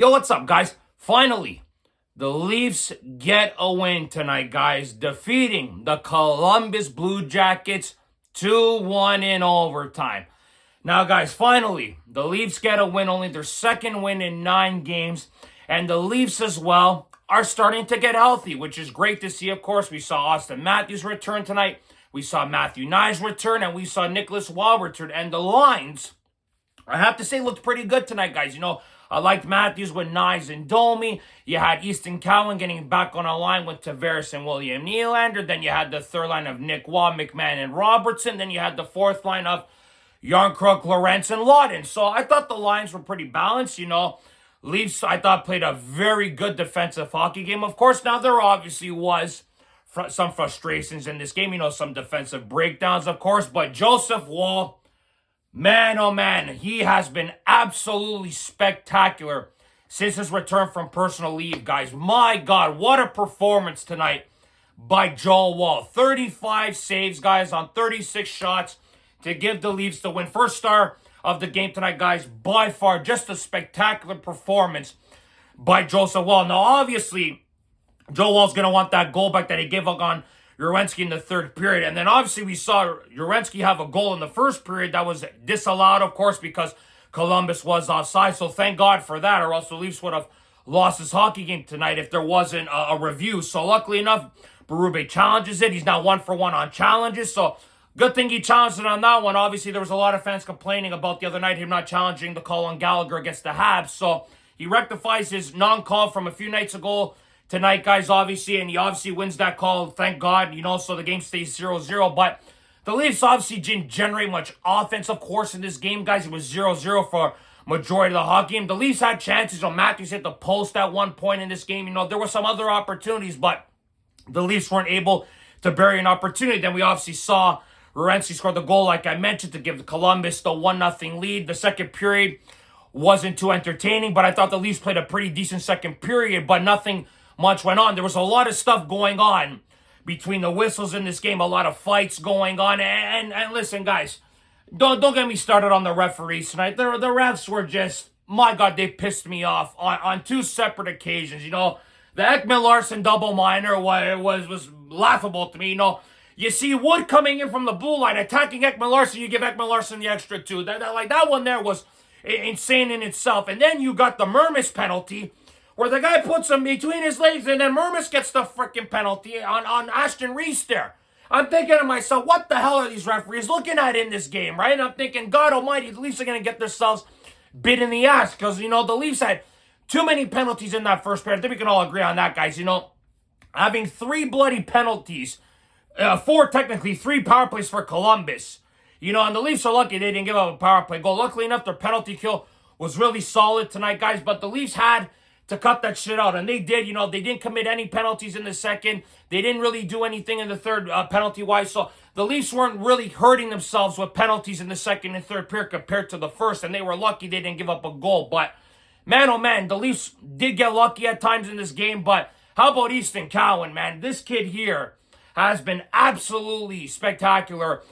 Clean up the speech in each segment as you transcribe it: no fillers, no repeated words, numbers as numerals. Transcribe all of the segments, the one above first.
Yo, what's up, guys? Finally, the Leafs get a win tonight, guys, defeating the Columbus Blue Jackets 2-1 in overtime. Now, guys, finally, the Leafs get a win, only their second win in 9 games, and the Leafs as well are starting to get healthy, which is great to see, of course. We saw Austin Matthews return tonight, we saw Matthew Knies return, and we saw Nicholas Waugh return, and the lines, I have to say, looked pretty good tonight, guys. I liked Matthews with Knies and Domi. You had Easton Cowan getting back on a line with Tavares and William Nylander. Then you had the third line of Nick Waugh, McMahon, and Robertson. Then you had the fourth line of Yarncrook, Lorentz, and Lawton. So I thought the lines were pretty balanced, Leafs, I thought, played a very good defensive hockey game. Of course, now there obviously was some frustrations in this game. Some defensive breakdowns, of course. But Joseph Woll, man, oh man, he has been absolutely spectacular since his return from personal leave, guys. My God, what a performance tonight by Joel Woll. 35 saves, guys, on 36 shots to give the Leafs the win. First star of the game tonight, guys. By far, just a spectacular performance by Joseph Woll. Now, obviously, Joel Wall's going to want that goal back that he gave up on Werenski in the third period. And then obviously we saw Werenski have a goal in the first period that was disallowed, of course, because Columbus was offside. So thank God for that, or else the Leafs would have lost his hockey game tonight if there wasn't a review. So luckily enough, Berube challenges it. He's now 1-for-1 on challenges. So good thing he challenged it on that one. Obviously, there was a lot of fans complaining about the other night him not challenging the call on Gallagher against the Habs. So he rectifies his non-call from a few nights ago tonight, guys, obviously, and he obviously wins that call, thank God, so the game stays 0-0, but the Leafs obviously didn't generate much offense, of course, in this game, guys. It was 0-0 for majority of the hockey game. The Leafs had chances. Matthews hit the post at one point in this game. There were some other opportunities, but the Leafs weren't able to bury an opportunity. Then we obviously saw Werenski score the goal, like I mentioned, to give the Columbus the 1-0 lead. The second period wasn't too entertaining, but I thought the Leafs played a pretty decent second period, but nothing much went on. There was a lot of stuff going on between the whistles in this game, a lot of fights going on. And listen, guys, don't get me started on the referees tonight. The refs were just, my God, they pissed me off on 2 separate occasions. The Ekman-Larsson double minor was laughable to me. You see Wood coming in from the blue line, attacking Ekman-Larsson, you give Ekman-Larsson the extra 2. That one there was insane in itself. And then you got the Mermis penalty, where the guy puts him between his legs, and then Mermis gets the freaking penalty on Ashton Reese there. I'm thinking to myself, what the hell are these referees looking at in this game, right? And I'm thinking, God almighty, the Leafs are going to get themselves bit in the ass, because, the Leafs had too many penalties in that first period. I think we can all agree on that, guys. Having 3 bloody penalties, 4 technically, 3 power plays for Columbus. And the Leafs are lucky they didn't give up a power play goal. Luckily enough, their penalty kill was really solid tonight, guys, but the Leafs had to cut that shit out, and they did. They didn't commit any penalties in the second. They didn't really do anything in the third penalty-wise, so the Leafs weren't really hurting themselves with penalties in the second and third period compared to the first, and they were lucky they didn't give up a goal. But, man, oh man, the Leafs did get lucky at times in this game, but how about Easton Cowan, man? This kid here has been absolutely spectacular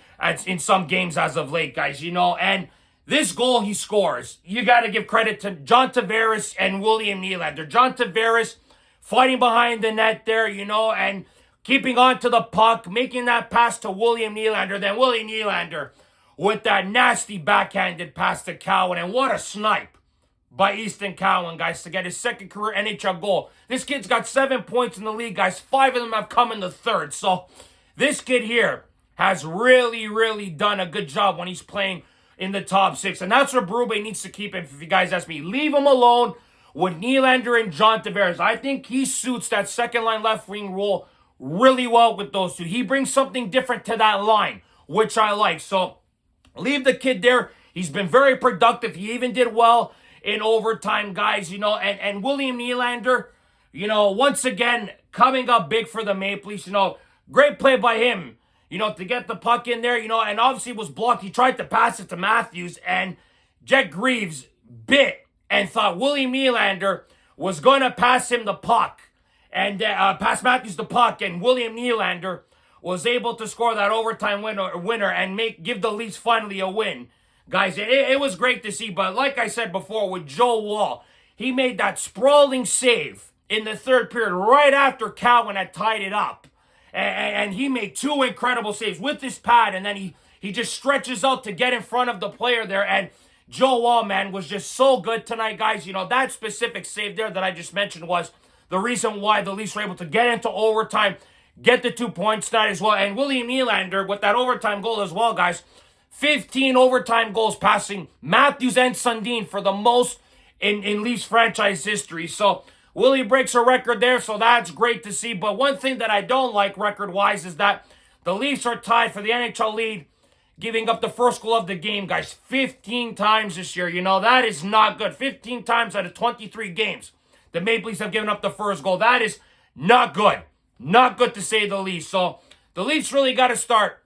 in some games as of late, guys, and this goal he scores, you got to give credit to John Tavares and William Nylander. John Tavares fighting behind the net there, and keeping on to the puck, making that pass to William Nylander. Then William Nylander with that nasty backhanded pass to Cowan. And what a snipe by Easton Cowan, guys, to get his second career NHL goal. This kid's got 7 points in the league, guys. 5 of them have come in the third. So this kid here has really, really done a good job when he's playing in the top 6. And that's where Berube needs to keep him, if you guys ask me. Leave him alone with Nylander and John Tavares. I think he suits that second-line left wing role really well with those two. He brings something different to that line, which I like. So leave the kid there. He's been very productive. He even did well in overtime, guys, and William Nylander, once again, coming up big for the Maple Leafs, great play by him, to get the puck in there, and obviously it was blocked. He tried to pass it to Matthews, and Jet Greaves bit and thought William Nylander was going to pass him the puck, and pass Matthews the puck, and William Nylander was able to score that overtime winner and give the Leafs finally a win. Guys, it was great to see, but like I said before, with Joe Woll, he made that sprawling save in the third period right after Cowan had tied it up. And he made two incredible saves with his pad, and then he just stretches out to get in front of the player there. And Joe Wall, man, was just so good tonight, guys. You know, that specific save there that I just mentioned was the reason why the Leafs were able to get into overtime, get the 2 points tonight as well. And William Nylander with that overtime goal as well, guys. 15 overtime goals, passing Matthews and Sundin for the most in Leafs franchise history. So Willie breaks a record there, so that's great to see. But one thing that I don't like record-wise is that the Leafs are tied for the NHL lead, giving up the first goal of the game, guys, 15 times this year. You know, that is not good. 15 times out of 23 games, the Maple Leafs have given up the first goal. That is not good. Not good to say the least. So the Leafs really got to start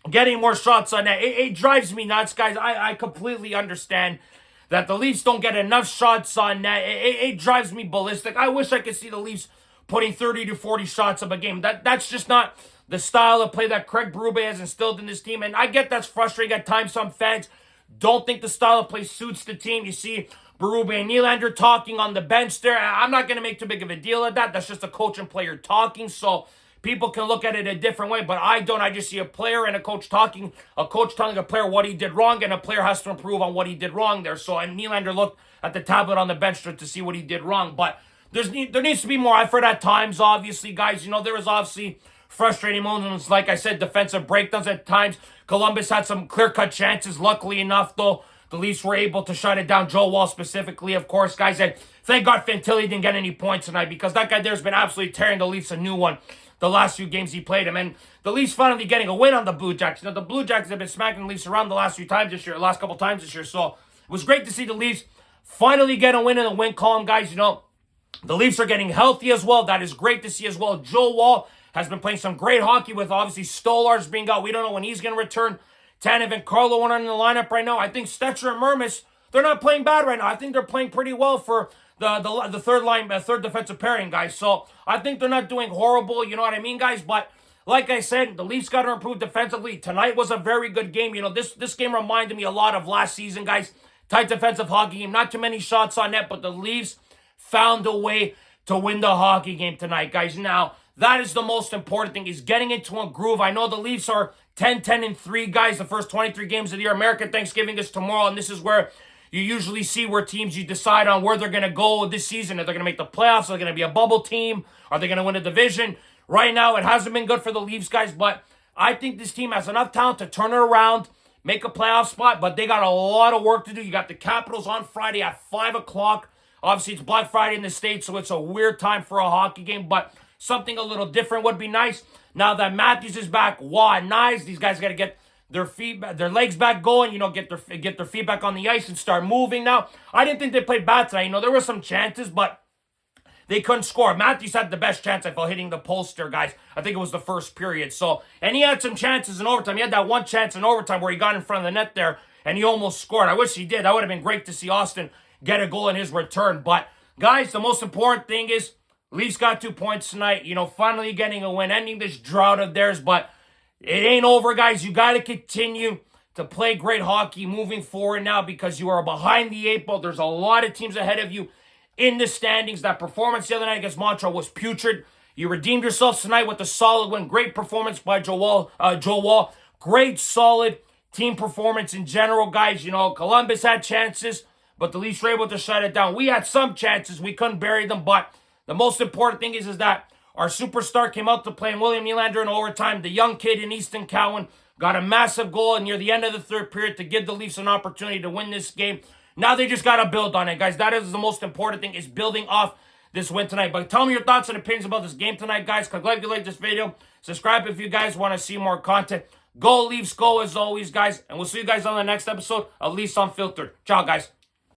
getting more shots on net. It drives me nuts, guys. I completely understand that the Leafs don't get enough shots on net. It drives me ballistic. I wish I could see the Leafs putting 30 to 40 shots up a game. That's just not the style of play that Craig Berube has instilled in this team. And I get that's frustrating at times. Some fans don't think the style of play suits the team. You see Berube and Nylander talking on the bench there. I'm not going to make too big of a deal of that. That's just a coach and player talking. So people can look at it a different way, but I don't. I just see a player and a coach telling a player what he did wrong, and a player has to improve on what he did wrong there. So, and Nylander looked at the tablet on the bench to see what he did wrong. But there needs to be more effort at times, obviously, guys. You know, there was obviously frustrating moments, like I said, defensive breakdowns at times. Columbus had some clear-cut chances. Luckily enough, though, the Leafs were able to shut it down. Joe Wall specifically, of course, guys. And thank God Fantilli didn't get any points tonight, because that guy there's been absolutely tearing the Leafs a new one the last few games he played him. And the Leafs finally getting a win on the Blue Jackets. Now, the Blue Jackets have been smacking the Leafs around the last couple times this year. So it was great to see the Leafs finally get a win in the win column, guys. You know, the Leafs are getting healthy as well. That is great to see as well. Joe Wall has been playing some great hockey with obviously Stolarz being out. We don't know when he's going to return. Tanev and Carlo are in the lineup right now. I think Stetcher and Mermis, they're not playing bad right now. I think they're playing pretty well for the third defensive pairing, guys. So I think they're not doing horrible, you know what I mean, guys? But like I said, the Leafs got to improve defensively. Tonight was a very good game. You know, this game reminded me a lot of last season, guys. Tight defensive hockey game. Not too many shots on net, but the Leafs found a way to win the hockey game tonight, guys. Now, that is the most important thing, is getting into a groove. I know the Leafs are 10-10-3, guys, the first 23 games of the year. American Thanksgiving is tomorrow, and this is where you usually see where teams, you decide on where they're going to go this season. Are they going to make the playoffs? Are they going to be a bubble team? Are they going to win a division? Right now, it hasn't been good for the Leafs, guys, but I think this team has enough talent to turn it around, make a playoff spot, but they got a lot of work to do. You got the Capitals on Friday at 5 o'clock. Obviously, it's Black Friday in the States, so it's a weird time for a hockey game, but something a little different would be nice. Now that Matthews is back, Waugh and Knies, these guys got to get their legs back going, you know, get their feet back on the ice and start moving now. I didn't think they played bad tonight. You know, there were some chances, but they couldn't score. Matthews had the best chance, I felt, hitting the poster, guys. I think it was the first period. So, and he had some chances in overtime. He had that one chance in overtime where he got in front of the net there, and he almost scored. I wish he did. That would have been great to see Austin get a goal in his return. But, guys, the most important thing is Leafs got 2 points tonight. You know, finally getting a win, ending this drought of theirs, but it ain't over, guys. You got to continue to play great hockey moving forward now, because you are behind the 8 ball. There's a lot of teams ahead of you in the standings. That performance the other night against Montreal was putrid. You redeemed yourselves tonight with a solid win. Great performance by Joe Wall. Great, solid team performance in general, guys. You know, Columbus had chances, but the Leafs were able to shut it down. We had some chances. We couldn't bury them, but the most important thing is that our superstar came out to play in William Nylander in overtime. The young kid in Easton Cowan got a massive goal near the end of the third period to give the Leafs an opportunity to win this game. Now they just got to build on it, guys. That is the most important thing, is building off this win tonight. But tell me your thoughts and opinions about this game tonight, guys. Click like if you like this video. Subscribe if you guys want to see more content. Go Leafs, go as always, guys. And we'll see you guys on the next episode of Leafs Unfiltered. Ciao, guys.